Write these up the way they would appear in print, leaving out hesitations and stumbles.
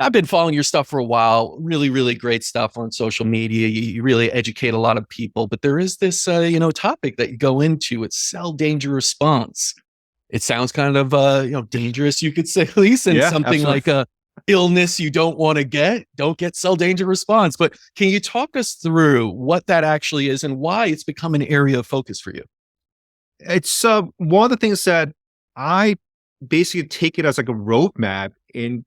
I've been following your stuff for a while. Really, really great stuff on social media. You really educate a lot of people. But there is this, topic that you go into. It's cell danger response. It sounds kind of, dangerous, you could say, at least, and Yeah, something absolutely. like a illness you don't want to get. Don't get cell danger response. But can you talk us through what that actually is and why it's become an area of focus for you? It's one of the things that I basically take it as like a roadmap in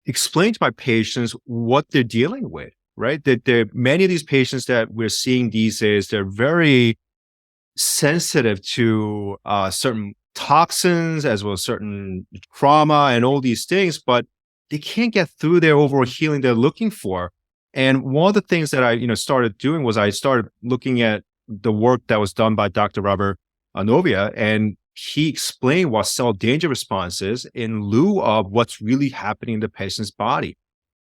explain to my patients what they're dealing with, right? That there many of these patients that we're seeing these days, they're very sensitive to certain toxins as well as certain trauma and all these things, but they can't get through their overall healing they're looking for. And one of the things that I, started doing was I started looking at the work that was done by Dr. Robert Novia, and he explained what cell danger response is in lieu of what's really happening in the patient's body.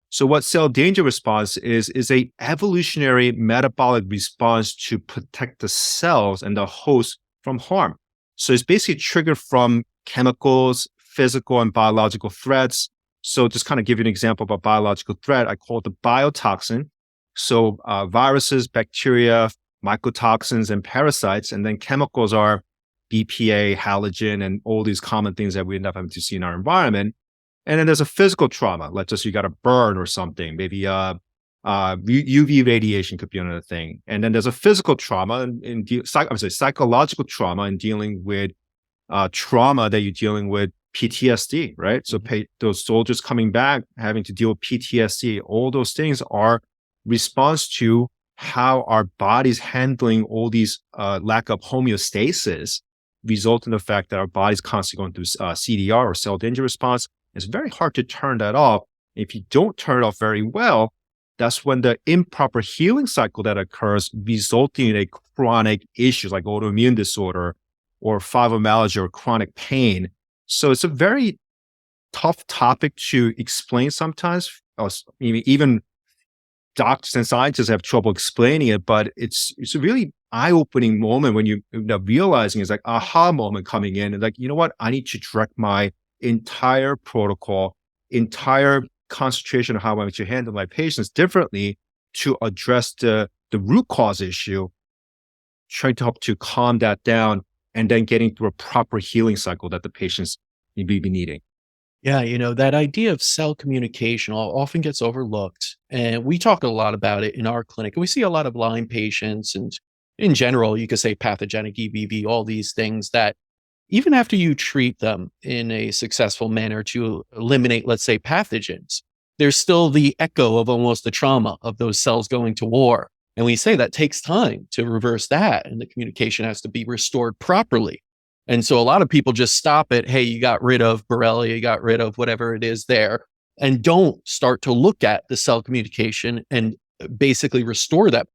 So what cell danger response is a evolutionary metabolic response to protect the cells and the host from harm. So it's basically triggered from chemicals, physical and biological threats. So just kind of give you an example of a biological threat, I call it the biotoxin. So viruses, bacteria, mycotoxins, and parasites, and then chemicals are BPA, halogen, and all these common things that we end up having to see in our environment. And then there's a physical trauma. Let's just you got a burn or something. Maybe UV radiation could be another thing. And then there's a physical trauma psychological trauma in dealing with trauma that you're dealing with PTSD, right? So those soldiers coming back having to deal with PTSD, all those things are response to how our body's handling all these lack of homeostasis, result in the fact that our body's constantly going through CDR or cell danger response. It's very hard to turn that off. If you don't turn it off very well, that's when the improper healing cycle that occurs, resulting in a chronic issues like autoimmune disorder or fibromyalgia or chronic pain. So it's a very tough topic to explain sometimes. Even doctors and scientists have trouble explaining it, but it's a really eye-opening moment when you realizing it's like aha moment coming in and like, you know what, I need to direct my entire protocol, entire concentration of how I'm to handle my patients differently to address the root cause issue, trying to help to calm that down, and then getting through a proper healing cycle that the patients may be needing. Yeah, that idea of cell communication often gets overlooked. And we talk a lot about it in our clinic. And we see a lot of Lyme patients and in general, you could say pathogenic EBV, all these things that even after you treat them in a successful manner to eliminate, let's say, pathogens, there's still the echo of almost the trauma of those cells going to war. And we say that takes time to reverse that, and the communication has to be restored properly. And so a lot of people just stop at, hey, you got rid of Borrelia, you got rid of whatever it is there, and don't start to look at the cell communication and basically restore that.